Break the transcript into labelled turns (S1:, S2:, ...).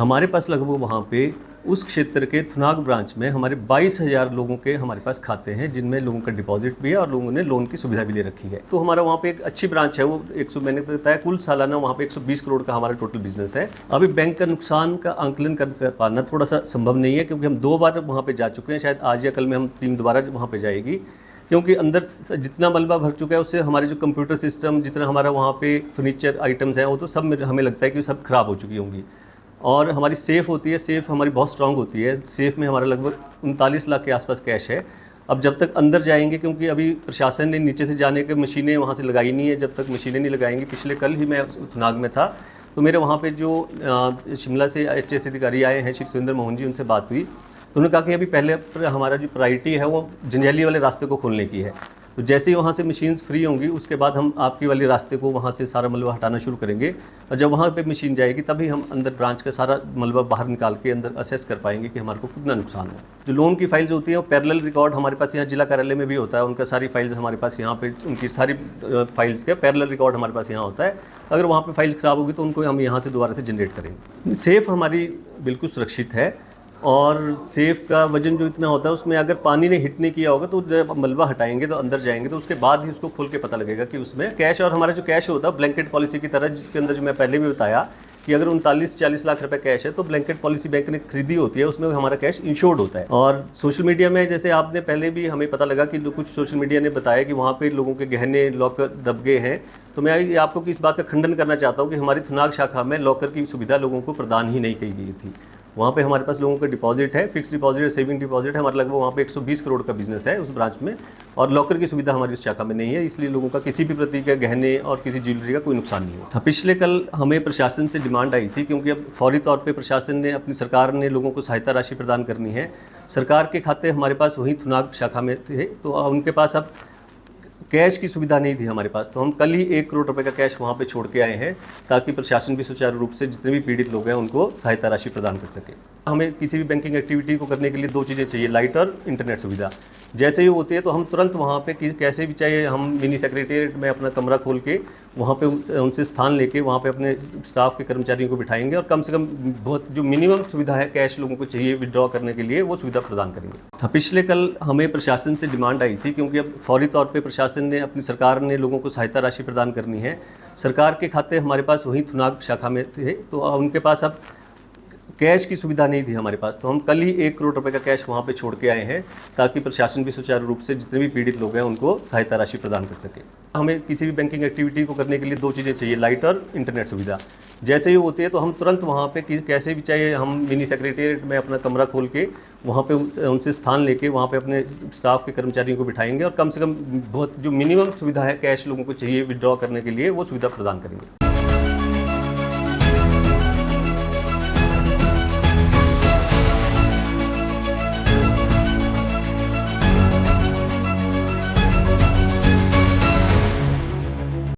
S1: हमारे पास लगभग वहाँ पे उस क्षेत्र के थुनाग ब्रांच में हमारे 22,000 लोगों के हमारे पास खाते हैं, जिनमें लोगों का डिपॉजिट भी है और लोगों ने लोन की सुविधा भी ले रखी है। तो हमारा वहाँ पे एक अच्छी ब्रांच है, वो 100 मैंने बताया कुल सालाना वहाँ पे 120 करोड़ का हमारा टोटल बिजनेस है। अभी बैंक का नुकसान का आंकलन कर पाना थोड़ा सा संभव नहीं है, क्योंकि हम 2 बार वहाँ पर जा चुके हैं। शायद आज या कल में हम टीम दोबारा वहाँ पर जाएगी, क्योंकि अंदर जितना मलबा भर चुका है उससे हमारे जो कंप्यूटर सिस्टम, जितना हमारा वहाँ पे फर्नीचर आइटम्स हैं, वो तो सब हमें लगता है कि सब खराब हो चुकी होंगी। और हमारी सेफ़ होती है, सेफ़ हमारी बहुत स्ट्रांग होती है। सेफ़ में हमारा लगभग 39 लाख के आसपास कैश है। अब जब तक अंदर जाएंगे, क्योंकि अभी प्रशासन ने नीचे से जाने के मशीनें वहाँ से लगाई नहीं है, जब तक मशीनें नहीं लगाएंगी। पिछले कल ही मैं थुनाग में था, तो मेरे वहाँ पे जो शिमला से HAS अधिकारी आए हैं, श्री सुरेंद्र मोहन जी, उनसे बात हुई तो उन्होंने कहा कि अभी पहले हमारा जो प्रायोरिटी है वो जंजैली वाले रास्ते को खोलने की है। तो जैसे ही वहाँ से मशीन्स फ्री होंगी, उसके बाद हम आपकी वाले रास्ते को वहाँ से सारा मलबा हटाना शुरू करेंगे। और जब वहाँ पे मशीन जाएगी तभी हम अंदर ब्रांच का सारा मलबा बाहर निकाल के अंदर असेस कर पाएंगे कि हमारे को कितना नुकसान है। जो लोन की फाइल्स होती हैं वो पैरेलल रिकॉर्ड हमारे पास यहाँ जिला कार्यालय में भी होता है। उनका सारी फाइल्स हमारे पास यहाँ पे, उनकी सारी फाइल्स का पैरेलल रिकॉर्ड हमारे पास यहाँ होता है। अगर वहाँ पर फाइल्स ख़राब होगी तो उनको हम यहाँ से दोबारा से जनरेट करेंगे। सेफ़ हमारी बिल्कुल सुरक्षित है, और सेफ़ का वजन जो इतना होता है उसमें अगर पानी ने हिट नहीं किया होगा तो जब मलबा हटाएंगे तो अंदर जाएंगे तो उसके बाद ही उसको खोल के पता लगेगा कि उसमें कैश। और हमारा जो कैश होता है ब्लैंकेट पॉलिसी की तरह, जिसके अंदर जो मैं पहले भी बताया कि अगर 39-40 लाख रुपए कैश है तो ब्लैंकेट पॉलिसी बैंक ने खरीदी होती है, उसमें हमारा कैश इंश्योर्ड होता है। और सोशल मीडिया में जैसे आपने पहले भी हमें पता लगा कि कुछ सोशल मीडिया ने बताया कि वहाँ पे लोगों के गहने लॉकर दब गए हैं, तो मैं आपको इस बात का खंडन करना चाहता हूँ कि हमारी थुनाग शाखा में लॉकर की सुविधा लोगों को प्रदान ही नहीं की गई थी। वहाँ पे हमारे पास लोगों का डिपॉजिट है, फिक्स डिपॉजिट, सेविंग डिपॉजिट है। हमारा लगभग वहाँ पे 120 करोड़ का बिजनेस है उस ब्रांच में, और लॉकर की सुविधा हमारी उस शाखा में नहीं है, इसलिए लोगों का किसी भी प्रति के गहने और किसी ज्वेलरी का कोई नुकसान नहीं हुआ। पिछले कल हमें प्रशासन से डिमांड आई थी, क्योंकि अब फौरी तौर पर प्रशासन ने, अपनी सरकार ने लोगों को सहायता राशि प्रदान करनी है। सरकार के खाते हमारे पास वहीं थुनाग शाखा में थे, तो उनके पास अब कैश की सुविधा नहीं थी हमारे पास, तो हम कल ही 1 करोड़ रुपए का कैश वहाँ पे छोड़ के आए हैं, ताकि प्रशासन भी सुचारू रूप से जितने भी पीड़ित लोग हैं उनको सहायता राशि प्रदान कर सके। हमें किसी भी बैंकिंग एक्टिविटी को करने के लिए 2 चीज़ें चाहिए, लाइट और इंटरनेट सुविधा। जैसे ही होती है तो हम तुरंत वहाँ पे कैसे भी, चाहे हम मिनी सेक्रेटेरिएट में अपना कमरा खोल के वहाँ पे उनसे स्थान लेके वहाँ पे अपने स्टाफ के कर्मचारियों को बिठाएंगे, और कम से कम बहुत जो मिनिमम सुविधा है कैश लोगों को चाहिए विड्रॉ करने के लिए, वो सुविधा प्रदान करेंगे। पिछले कल हमें प्रशासन से डिमांड आई थी, क्योंकि अब फौरी तौर पर प्रशासन ने, अपनी सरकार ने लोगों को सहायता राशि प्रदान करनी है। सरकार के खाते हमारे पास वहीं थुनाग शाखा में थे, तो उनके पास अब कैश की सुविधा नहीं थी हमारे पास, तो हम कल ही 1 करोड़ रुपए का कैश वहाँ पे छोड़ के आए हैं, ताकि प्रशासन भी सुचारू रूप से जितने भी पीड़ित लोग हैं उनको सहायता राशि प्रदान कर सके। हमें किसी भी बैंकिंग एक्टिविटी को करने के लिए 2 चीज़ें चाहिए, लाइट और इंटरनेट सुविधा। जैसे ही होती है तो हम तुरंत वहाँ पे कैसे भी, चाहे हम मिनी सेक्रेटेरिएट में अपना कमरा खोल के वहाँ पे उनसे स्थान लेके वहाँ पे अपने स्टाफ के कर्मचारियों को बिठाएंगे, और कम से कम बहुत जो मिनिमम सुविधा है कैश लोगों को चाहिए विड्रॉ करने के लिए, वो सुविधा प्रदान करेंगे।